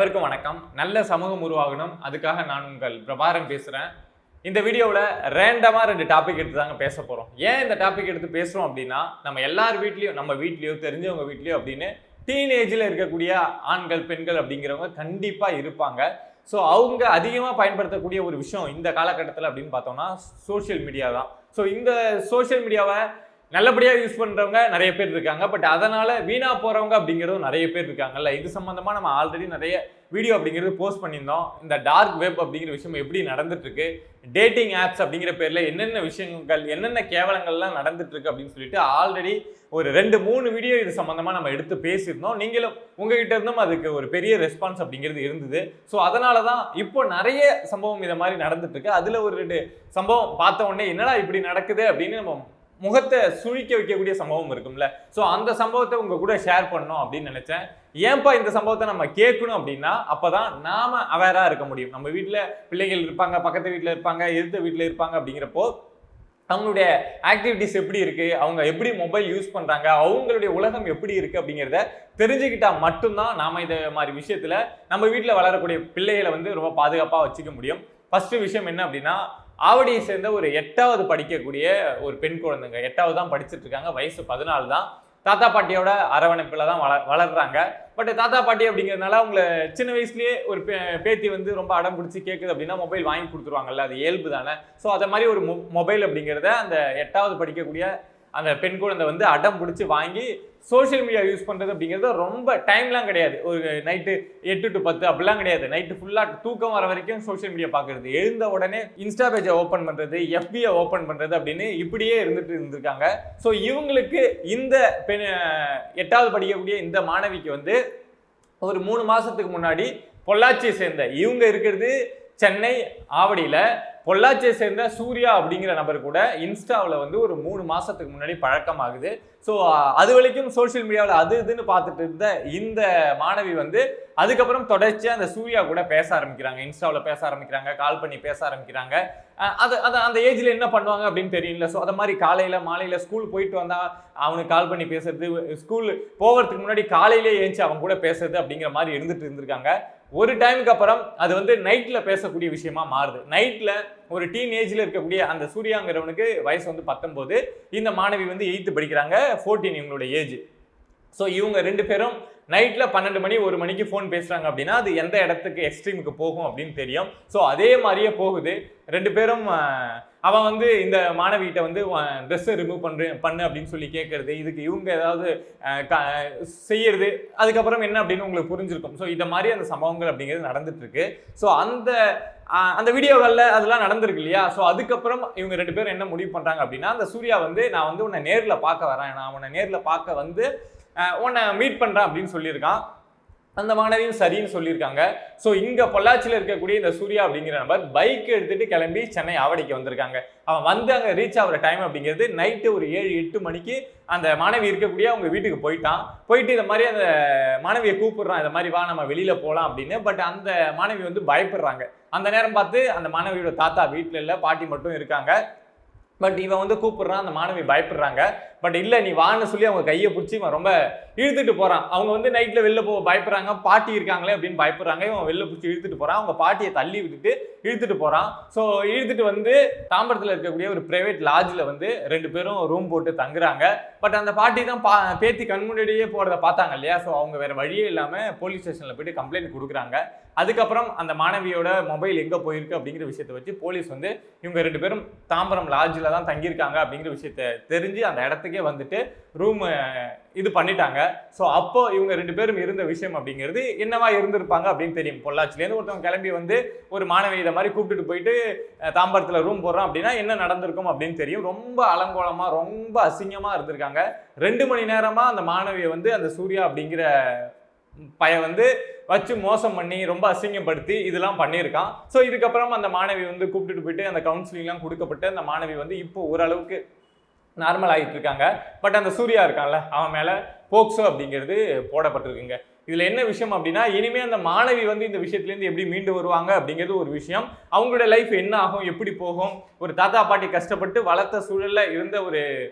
அனைவருக்கும் வணக்கம். நல்ல சமூகம் உருவாகணும், அதுக்காக நான் உங்கள் பிரபாரன் பேசுகிறேன். இந்த வீடியோவில் ரேண்டமாக 2 டாபிக் எடுத்து தாங்க பேச போகிறோம். ஏன் இந்த டாபிக் எடுத்து பேசுகிறோம் அப்படின்னா, நம்ம எல்லார் வீட்லேயும், நம்ம வீட்லேயோ தெரிஞ்சவங்க வீட்லேயோ அப்படின்னு டீனேஜில் இருக்கக்கூடிய ஆண்கள் பெண்கள் அப்படிங்கிறவங்க கண்டிப்பாக இருப்பாங்க. ஸோ அவங்க அதிகமாக பயன்படுத்தக்கூடிய ஒரு விஷயம் இந்த காலகட்டத்தில் அப்படின்னு பார்த்தோம்னா சோஷியல் மீடியா தான். ஸோ இந்த சோஷியல் மீடியாவை நல்லபடியாக யூஸ் பண்ணுறவங்க நிறைய பேர் இருக்காங்க. பட் அதனால் வீணாக போகிறவங்க அப்படிங்கிறதும் நிறைய பேர் இருக்காங்கல்ல. இது சம்மந்தமாக நம்ம ஆல்ரெடி நிறைய வீடியோ அப்படிங்கிறது போஸ்ட் பண்ணியிருந்தோம். இந்த டார்க் வெப் அப்படிங்கிற விஷயம் எப்படி நடந்துட்டுருக்கு, டேட்டிங் ஆப்ஸ் அப்படிங்கிற பேரில் என்னென்ன விஷயங்கள், என்னென்ன கேவலங்கள்லாம் நடந்துட்டுருக்கு அப்படின்னு சொல்லிட்டு ஆல்ரெடி ஒரு 2-3 வீடியோ இது சம்மந்தமாக நம்ம எடுத்து பேசியிருந்தோம். நீங்களும் உங்ககிட்ட இருந்தும் அதுக்கு ஒரு பெரிய ரெஸ்பான்ஸ் அப்படிங்கிறது இருந்தது. ஸோ அதனால தான் இப்போ நிறைய சம்பவம் இதை மாதிரி நடந்துட்டுருக்கு. அதில் ஒரு 2 சம்பவம் பார்த்த உடனே என்னடா இப்படி நடக்குது அப்படின்னு நம்ம முகத்தை சுழிக்க வைக்கக்கூடிய சம்பவம் இருக்கும்ல. ஸோ அந்த சம்பவத்தை உங்க கூட ஷேர் பண்ணணும் அப்படின்னு நினைச்சேன். ஏன்பா இந்த சம்பவத்தை நம்ம கேட்கணும் அப்படின்னா, அப்பதான் நாம அவேரா இருக்க முடியும். நம்ம வீட்டில் பிள்ளைகள் இருப்பாங்க, பக்கத்து வீட்டில் இருப்பாங்க, எதிர்த்த வீட்டில் இருப்பாங்க. அப்படிங்கிறப்போ அவங்களுடைய ஆக்டிவிட்டிஸ் எப்படி இருக்கு, அவங்க எப்படி மொபைல் யூஸ் பண்றாங்க, அவங்களுடைய உலகம் எப்படி இருக்கு அப்படிங்கிறத தெரிஞ்சுக்கிட்டா மட்டும்தான் நாம இந்த மாதிரி விஷயத்துல நம்ம வீட்டில் வளரக்கூடிய பிள்ளைகளை வந்து ரொம்ப பாதுகாப்பாக வச்சுக்க முடியும். ஃபர்ஸ்ட் விஷயம் என்ன அப்படின்னா, ஆவடியை சேர்ந்த ஒரு 8வது படிக்கக்கூடிய ஒரு பெண் குழந்தைங்க, 8வது தான் படிச்சுட்டு இருக்காங்க, வயசு 14 தான். தாத்தா பாட்டியோட அரவணைப்பில் தான் வளர்றாங்க. பட் தாத்தா பாட்டி அப்படிங்கிறதுனால அவங்கள சின்ன வயசுலேயே ஒரு பேத்தி வந்து ரொம்ப அடம் பிடிச்சி கேட்குது அப்படின்னா மொபைல் வாங்கி கொடுத்துருவாங்கல்ல, அது இயல்பு தானே. ஸோ அதை மாதிரி ஒரு மொபைல் அப்படிங்கிறத அந்த 8வது படிக்கக்கூடிய அந்த பெண் குழந்தை வந்து அடம் பிடிச்சி வாங்கி சோஷியல் மீடியா யூஸ் பண்ணுறது அப்படிங்கிறது ரொம்ப டைம்லாம் கிடையாது. ஒரு நைட்டு 8 to 10 அப்படிலாம் கிடையாது. நைட்டு ஃபுல்லாக தூக்கம் வர வரைக்கும் சோஷியல் மீடியா பார்க்குறது, எழுந்த உடனே இன்ஸ்டா பேஜை ஓப்பன் பண்ணுறது, எஃபியை ஓப்பன் பண்ணுறது அப்படின்னு இப்படியே இருந்திருக்காங்க. ஸோ இவங்களுக்கு இந்த 8வது படிக்கக்கூடிய இந்த மாணவிக்கு வந்து ஒரு 3 மாதத்துக்கு முன்னாடி பொள்ளாச்சியை சேர்ந்த, இவங்க இருக்கிறது சென்னை ஆவடியில், பொள்ளாச்சியை சேர்ந்த சூர்யா அப்படிங்கிற நபர் கூட இன்ஸ்டாவில் வந்து ஒரு 3 மாதத்துக்கு முன்னாடி பழக்கமாகுது. ஸோ அது வரைக்கும் சோஷியல் மீடியாவில் அது இதுன்னு பார்த்துட்டு இருந்த இந்த மாணவி வந்து அதுக்கப்புறம் தொடர்ச்சியாக அந்த சூர்யா கூட பேச ஆரம்பிக்கிறாங்க, இன்ஸ்டாவில் பேச ஆரம்பிக்கிறாங்க, கால் பண்ணி பேச ஆரம்பிக்கிறாங்க. அது அந்த ஏஜில் என்ன பண்ணுவாங்க அப்படின்னு தெரியல. ஸோ அதை மாதிரி காலையில் மாலையில் ஸ்கூல் போயிட்டு வந்தால் அவனுக்கு கால் பண்ணி பேசுறது, ஸ்கூல் போகிறதுக்கு முன்னாடி காலையிலே ஏஞ்சி அவங்க கூட பேசுறது அப்படிங்கிற மாதிரி இருந்திருக்காங்க. ஒரு டைமுக்கு அப்புறம் அது வந்து நைட்டில் பேசக்கூடிய விஷயமா மாறுது. நைட்டில் ஒரு டீனேஜில் இருக்கக்கூடிய அந்த சூர்யாங்கிறவனுக்கு வயசு வந்து 19, இந்த மாணவி வந்து 8th படிக்கிறாங்க, 14 இவங்களோட ஏஜ். ஸோ இவங்க 2 பேரும் நைட்டில் 12 மணி 1 மணிக்கு ஃபோன் பேசுகிறாங்க அப்படின்னா அது எந்த இடத்துக்கு எக்ஸ்ட்ரீமுக்கு போகும் அப்படின்னு தெரியும். ஸோ அதே மாதிரியே போகுது. 2 பேரும் அவன் வந்து இந்த மாணவிகிட்ட வந்து ட்ரெஸ்ஸை ரிமூவ் பண்ணு அப்படின்னு சொல்லி கேட்கறது, இதுக்கு இவங்க ஏதாவது செய்யறது, அதுக்கப்புறம் என்ன அப்படின்னு உங்களுக்கு புரிஞ்சிருக்கும். ஸோ இந்த மாதிரி அந்த சம்பவங்கள் அப்படிங்கிறது நடந்துட்டு இருக்கு. ஸோ அந்த வீடியோகளில் அதெல்லாம் நடந்திருக்கு இல்லையா. ஸோ அதுக்கப்புறம் இவங்க 2 பேரும் என்ன முடிவு பண்ணுறாங்க அப்படின்னா, அந்த சூர்யா வந்து நான் வந்து உன்னை நேரில் பார்க்க வரேன், நான் உன்னை நேரில் பார்க்க வந்து உன்னை மீட் பண்ணுறேன் அப்படின்னு சொல்லியிருக்கான். அந்த மாணவியும் சரின்னு சொல்லியிருக்காங்க. ஸோ இங்கே பொள்ளாச்சியில் இருக்கக்கூடிய இந்த சூர்யா அப்படிங்கிற நபர் பைக் எடுத்துகிட்டு கிளம்பி சென்னை ஆவடிக்கு வந்திருக்காங்க. அவன் வந்து அங்கே ரீச் ஆகிற டைம் அப்படிங்கிறது நைட்டு ஒரு 7-8 மணிக்கு அந்த மாணவி இருக்கக்கூடிய அவங்க வீட்டுக்கு போயிட்டு இந்த மாதிரி அந்த மாணவியை கூப்பிடுறான், இந்த மாதிரி வா நம்ம வெளியில் போகலாம் அப்படின்னு. பட் அந்த மாணவி வந்து பயப்படுறாங்க. அந்த நேரம் பார்த்து அந்த மாணவியோட தாத்தா வீட்டில் இல்லை, பாட்டி மட்டும் இருக்காங்க. பட் இவன் வந்து கூப்பிடுறான், அந்த மாணவி பயப்படுறாங்க. பட் இல்லை நீ வான்னு சொல்லி அவங்க கையை பிடிச்சி இவன் ரொம்ப இழுத்துட்டு போகிறான். அவங்க வந்து நைட்டில் வெளில பயப்படுறாங்க, பாட்டி இருக்காங்களே அப்படின்னு பயப்படுறாங்க. இவன் வெளில பிடிச்சி இழுத்துட்டு போகிறான், அவங்க பாட்டியை தள்ளி விட்டுட்டு இழுத்துட்டு போகிறான். ஸோ இழுத்துட்டு வந்து தாம்பரத்தில் இருக்கக்கூடிய ஒரு பிரைவேட் லாட்ஜில் வந்து 2 பேரும் ரூம் போட்டு தங்குறாங்க. பட் அந்த பாட்டி தான் பேத்தி கண்முன்னாடியே போகிறத பார்த்தாங்க இல்லையா. ஸோ அவங்க வேறு வழியே இல்லாமல் போலீஸ் ஸ்டேஷனில் போய்ட்டு கம்ப்ளைண்ட் கொடுக்குறாங்க. அதுக்கப்புறம் அந்த மாணவியோட மொபைல் எங்கே போயிருக்கு அப்படிங்கிற விஷயத்தை வச்சு போலீஸ் வந்து இவங்க 2 பேரும் தாம்பரம் லாட்ஜில் தான் தங்கியிருக்காங்க அப்படிங்கிற விஷயத்த தெரிஞ்சு அந்த இடத்துக்கே வந்துட்டு ரூம் இது பண்ணிட்டாங்க. ஸோ அப்போ இவங்க 2 பேரும் இருந்த விஷயம் அப்படிங்கிறது என்னவா இருந்திருப்பாங்க அப்படின்னு தெரியும். பொள்ளாச்சிலேருந்து ஒருத்தவங்க கிளம்பி வந்து ஒரு மாணவி இதை மாதிரி கூப்பிட்டுட்டு போயிட்டு தாம்பரத்தில் ரூம் போடுறோம் அப்படின்னா என்ன நடந்திருக்கும் அப்படின்னு தெரியும். ரொம்ப அலங்கோலமாக ரொம்ப அசிங்கமாக இருந்திருக்காங்க. 2 மணி நேரமாக அந்த மாணவியை வந்து அந்த சூர்யா அப்படிங்கிற பையன் வந்து வச்சு மோசம் பண்ணி ரொம்ப அசிங்கப்படுத்தி இதெல்லாம் பண்ணியிருக்கான். ஸோ இதுக்கப்புறம் அந்த மாணவி வந்து கூப்பிட்டுட்டு போயிட்டு அந்த கவுன்சிலிங்லாம் கொடுக்கப்பட்டு அந்த மாணவி வந்து இப்போ ஓரளவுக்கு நார்மல் ஆகிட்டு இருக்காங்க. பட் அந்த சூர்யா இருக்கான்ல, அவன் மேலே போக்சோ அப்படிங்கிறது போடப்பட்டிருக்குங்க. இதில் என்ன விஷயம் அப்படின்னா, இனிமேல் அந்த மாணவி வந்து இந்த விஷயத்துலேருந்து எப்படி மீண்டு வருவாங்க அப்படிங்கிறது ஒரு விஷயம். அவங்களோட லைஃப் என்ன ஆகும், எப்படி போகும், ஒரு தாத்தா பாட்டி கஷ்டப்பட்டு வளர்த்த சூழலில் இருந்த ஒரு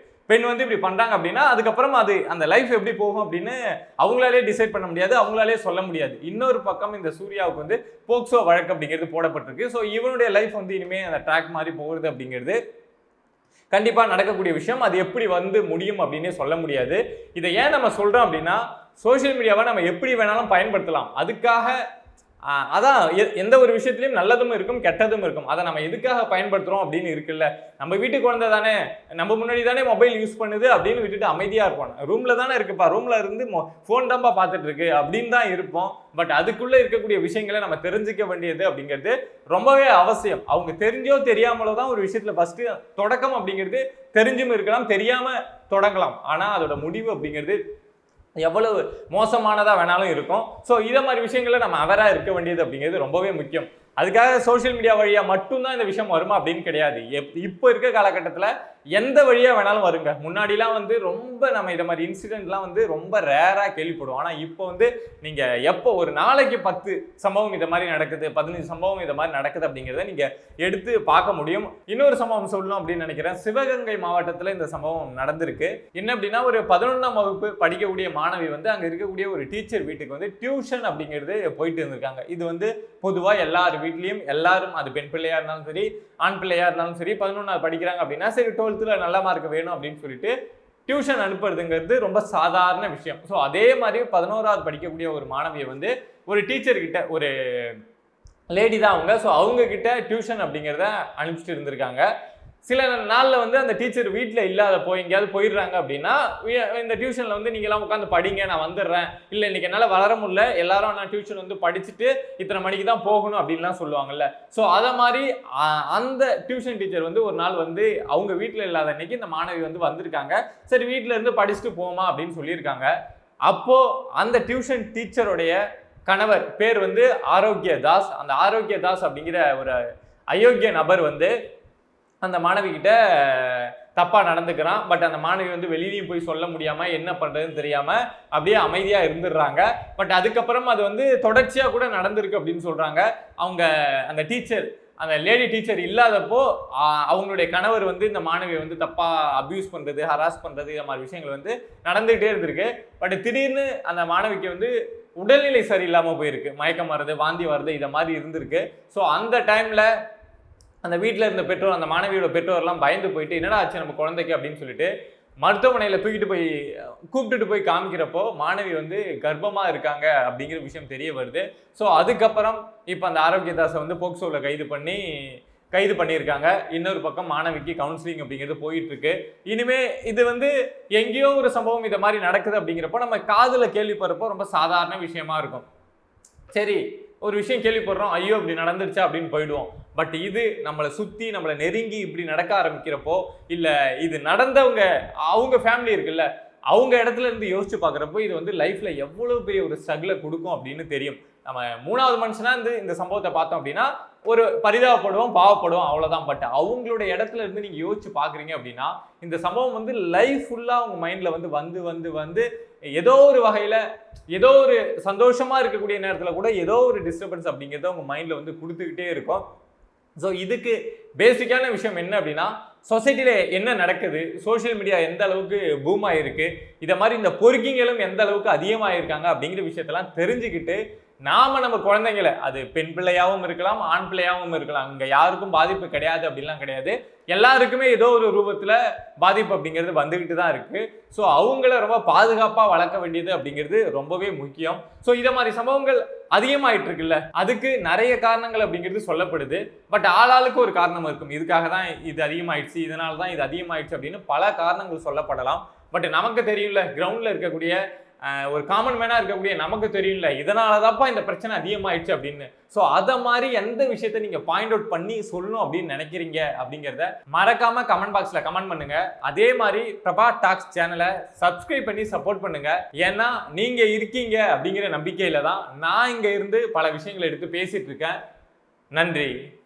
பெண் வந்து இப்படி பண்றாங்க அப்படின்னா அதுக்கப்புறம் அது அந்த லைஃப் எப்படி போகும் அப்படின்னு அவங்களாலே டிசைட் பண்ண முடியாது, அவங்களாலே சொல்ல முடியாது. இன்னொரு பக்கம் இந்த சூர்யாவுக்கு வந்து போக்சோ வழக்கு அப்படிங்கிறது போடப்பட்டிருக்கு. ஸோ இவனுடைய லைஃப் வந்து இனிமே அந்த ட்ராக் மாதிரி போகுது அப்படிங்கிறது கண்டிப்பா நடக்கக்கூடிய விஷயம். அது எப்படி வந்து முடியும் அப்படின்னே சொல்ல முடியாது. இதை ஏன் நம்ம சொல்றோம் அப்படின்னா, சோசியல் மீடியாவை நம்ம எப்படி வேணாலும் பயன்படுத்தலாம். அதுக்காக அதான் எந்த ஒரு விஷயத்திலையும் நல்லதும் இருக்கும் கெட்டதும் இருக்கும். அதை நம்ம எதுக்காக பயன்படுத்துறோம் அப்படின்னு இருக்குல்ல. நம்ம வீட்டு குழந்தை தானே, நம்ம முன்னாடி தானே மொபைல் யூஸ் பண்ணுது அப்படின்னு விட்டுட்டு அமைதியா இருப்போம். ரூம்ல தானே இருக்குப்பா, ரூம்ல இருந்து ஃபோன் தான்ப்பா பார்த்துட்டு இருக்கு அப்படின்னு தான் இருப்போம். பட் அதுக்குள்ள இருக்கக்கூடிய விஷயங்களை நம்ம தெரிஞ்சுக்க வேண்டியது அப்படிங்கிறது ரொம்பவே அவசியம். அவங்க தெரிஞ்சோ தெரியாமலோ தான் ஒரு விஷயத்துல ஃபர்ஸ்ட் தொடக்கம் அப்படிங்கிறது தெரிஞ்சும் இருக்கலாம், தெரியாம தொடங்கலாம். ஆனா அதோட முடிவு அப்படிங்கிறது எவ்வளவு மோசமானதா வேணாலும் இருக்கும். ஸோ இதை மாதிரி விஷயங்களை நம்ம அவரா இருக்க வேண்டியது அப்படிங்கிறது ரொம்பவே முக்கியம். அதுக்காக சோசியல் மீடியா வழியா மட்டும்தான் இந்த விஷயம் வருமா அப்படின்னு கிடையாது. இப்போ இருக்க காலகட்டத்தில் எந்த வழியா வேணாலும் வருங்க. முன்னாடிலாம் வந்து ரொம்ப நம்ம இதை மாதிரி இன்சிடென்ட்லாம் வந்து ரொம்ப ரேரா கேள்விப்படுவோம். ஆனால் இப்போ வந்து நீங்க எப்போ ஒரு நாளைக்கு 10 சம்பவம் இதை மாதிரி நடக்குது, 15 சம்பவம் இதை மாதிரி நடக்குது அப்படிங்கிறத நீங்க எடுத்து பார்க்க முடியும். இன்னொரு சம்பவம் சொல்லணும் அப்படின்னு நினைக்கிறேன். சிவகங்கை மாவட்டத்தில் இந்த சம்பவம் நடந்திருக்கு. என்ன அப்படின்னா, ஒரு 11ஆம் வகுப்பு படிக்கக்கூடிய மாணவி வந்து அங்க இருக்கக்கூடிய ஒரு டீச்சர் வீட்டுக்கு வந்து டியூஷன் அப்படிங்கிறது போயிட்டு இருந்திருக்காங்க. இது வந்து பொதுவா எல்லார் வீட்லயும் எல்லாரும், அது பெண் பிள்ளையா இருந்தாலும் சரி ஆண் பிள்ளையா இருந்தாலும் சரி, 11ஆவது படிக்கிறாங்க அப்படின்னா சரி 12th நல்ல மார்க் வேணும் அப்படின்னு சொல்லிட்டு டியூஷன் அனுப்புறதுங்கிறது ரொம்ப சாதாரண விஷயம். ஸோ அதே மாதிரி 11ஆவது படிக்கக்கூடிய ஒரு மாணவியை வந்து ஒரு டீச்சர் கிட்ட, ஒரு லேடி தான் அவங்க, ஸோ அவங்க கிட்ட டியூஷன் அப்படிங்கிறத அனுப்பிச்சிட்டு இருந்திருக்காங்க. சில நாளில் வந்து அந்த டீச்சர் வீட்டில் இல்லாதப்போ எங்கேயாவது போயிடுறாங்க அப்படின்னா இந்த டியூஷனில் வந்து நீங்களாம் உட்காந்து படிங்க, நான் வந்துடுறேன், இல்லை இன்னைக்கு என்னால் வளர முடியல, எல்லாரும் நான் டியூஷன் வந்து படிச்சுட்டு இத்தனை மணிக்கு தான் போகணும் அப்படின்லாம் சொல்லுவாங்கல்ல. ஸோ அதை மாதிரி அந்த டியூஷன் டீச்சர் வந்து ஒரு நாள் வந்து அவங்க வீட்டில் இல்லாத அன்னைக்கு இந்த மாணவி வந்து வந்திருக்காங்க. சரி வீட்டில் இருந்து படிச்சுட்டு போமா அப்படின்னு சொல்லியிருக்காங்க. அப்போ அந்த டியூஷன் டீச்சருடைய கணவர் பேர் வந்து ஆரோக்கிய தாஸ். அந்த ஆரோக்கிய தாஸ் அப்படிங்கிற ஒரு அயோக்கிய நபர் வந்து அந்த மாணவி கிட்ட தப்பா நடந்துக்கிறான். பட் அந்த மாணவி வந்து வெளியிலையும் போய் சொல்ல முடியாம என்ன பண்றதுன்னு தெரியாம அப்படியே அமைதியா இருந்துடுறாங்க. பட் அதுக்கப்புறம் அது வந்து தொடர்ச்சியா கூட நடந்திருக்கு அப்படின்னு சொல்றாங்க. அவங்க அந்த டீச்சர், அந்த லேடி டீச்சர் இல்லாதப்போ அவங்களுடைய கணவர் வந்து இந்த மாணவியை வந்து தப்பா அபியூஸ் பண்றது, ஹராஸ் பண்றது, இந்த மாதிரி விஷயங்கள் வந்து நடந்துகிட்டே இருந்திருக்கு. பட் திடீர்னு அந்த மாணவிக்கு வந்து உடல்நிலை சரியில்லாம போயிருக்கு, மயக்கம் வருது, வாந்தி வருது, இதை மாதிரி இருந்திருக்கு. ஸோ அந்த டைம்ல அந்த வீட்டில் இருந்த பெற்றோர், அந்த மாணவியோட பெற்றோர்லாம் பயந்து போயிட்டு என்னடா ஆச்சு நம்ம குழந்தைக்கு அப்படின்னு சொல்லிட்டு மருத்துவமனையில் கூப்பிட்டுட்டு போய் காமிக்கிறப்போ மாணவி வந்து கர்ப்பமாக இருக்காங்க அப்படிங்கிற விஷயம் தெரிய வருது. ஸோ அதுக்கப்புறம் இப்போ அந்த ஆரோக்கியதாஸை வந்து போக்சோவில் கைது பண்ணியிருக்காங்க. இன்னொரு பக்கம் மாணவிக்கு கவுன்சிலிங் அப்படிங்கிறது போயிட்டு இருக்கு. இனிமே இது வந்து எங்கேயோ ஒரு சம்பவம் இதை மாதிரி நடக்குது அப்படிங்கிறப்போ நம்ம காதில் கேள்விப்படுறப்போ ரொம்ப சாதாரண விஷயமா இருக்கும். சரி ஒரு விஷயம் கேள்விப்படுறோம், ஐயோ இப்படி நடந்துருச்சா அப்படின்னு போயிடுவோம். பட் இது நம்மளை சுற்றி நம்மளை நெருங்கி இப்படி நடக்க ஆரம்பிக்கிறப்போ, இல்லை இது நடந்தவங்க அவங்க ஃபேமிலி இருக்குல்ல, அவங்க இடத்துல இருந்து யோசிச்சு பார்க்குறப்போ இது வந்து லைஃப்ல எவ்வளவு பெரிய ஒரு ஸ்ட்ரகிளை கொடுக்கும் அப்படின்னு தெரியும். நம்ம 3வது மனுஷனா இருந்து இந்த சம்பவத்தை பார்த்தோம் அப்படின்னா ஒரு பரிதாபப்படுவோம், பாவப்படுவோம், அவ்வளோதான். பட் அவங்களுடைய இடத்துல இருந்து நீங்கள் யோசிச்சு பார்க்குறீங்க அப்படின்னா இந்த சம்பவம் வந்து லைஃப் ஃபுல்லாக அவங்க மைண்டில் வந்து வந்து வந்து வந்து ஏதோ ஒரு வகையில் ஏதோ ஒரு சந்தோஷமாக இருக்கக்கூடிய நேரத்தில் கூட ஏதோ ஒரு டிஸ்டர்பன்ஸ் அப்படிங்கிறத அவங்க மைண்டில் வந்து கொடுத்துக்கிட்டே இருக்கும். ஸோ இதுக்கு பேசிக்கான விஷயம் என்ன அப்படின்னா, சொசைட்டியில் என்ன நடக்குது, சோஷியல் மீடியா எந்த அளவுக்கு பூம் ஆகிருக்கு, இதை மாதிரி இந்த பொறுக்கிங்களும் எந்த அளவுக்கு அதிகமாகிருக்காங்க அப்படிங்கிற விஷயத்தெல்லாம் தெரிஞ்சுக்கிட்டு நம்ம குழந்தைங்களை, அது பெண் பிள்ளையாகவும் இருக்கலாம் ஆண் பிள்ளையாகவும் இருக்கலாம், இங்கே யாருக்கும் பாதிப்பு கிடையாது அப்படின்லாம் கிடையாது, எல்லாருக்குமே ஏதோ ஒரு ரூபத்தில் பாதிப்பு அப்படிங்கிறது வந்துக்கிட்டு தான் இருக்குது. ஸோ அவங்கள ரொம்ப பாதுகாப்பாக வளர்க்க வேண்டியது அப்படிங்கிறது ரொம்பவே முக்கியம். ஸோ இதை மாதிரி சம்பவங்கள் அதிகமாயிட்டு இருக்குல்ல, அதுக்கு நிறைய காரணங்கள் அப்படிங்கிறது சொல்லப்படுது. பட் ஆளாளுக்கு ஒரு காரணம் இருக்கும், இதுக்காக தான் இது அதிகமாயிடுச்சு, இதனால தான் இது அதிகமாயிடுச்சு அப்படின்னு பல காரணங்கள் சொல்லப்படலாம். பட் நமக்கு தெரியும்ல, கிரவுண்டில் இருக்கக்கூடிய ஒரு காமன் மேனா இருக்கக்கூடிய நமக்கு தெரியும்ல, இதனாலதான்ப்பா இந்த பிரச்சனை அதிகமாயிடுச்சு அப்படின்னு. ஸோ அதை மாதிரி எந்த விஷயத்த நீங்க பாயிண்ட் அவுட் பண்ணி சொல்லணும் அப்படின்னு நினைக்கிறீங்க அப்படிங்கிறத மறக்காம கமெண்ட் பாக்ஸ்ல கமெண்ட் பண்ணுங்க. அதே மாதிரி பிரபா டாக்ஸ் சேனலை சப்ஸ்கிரைப் பண்ணி சப்போர்ட் பண்ணுங்க. ஏன்னா நீங்க இருக்கீங்க அப்படிங்கிற நம்பிக்கையில தான் நான் இங்க இருந்து பல விஷயங்களை எடுத்து பேசிட்டு இருக்கேன். நன்றி.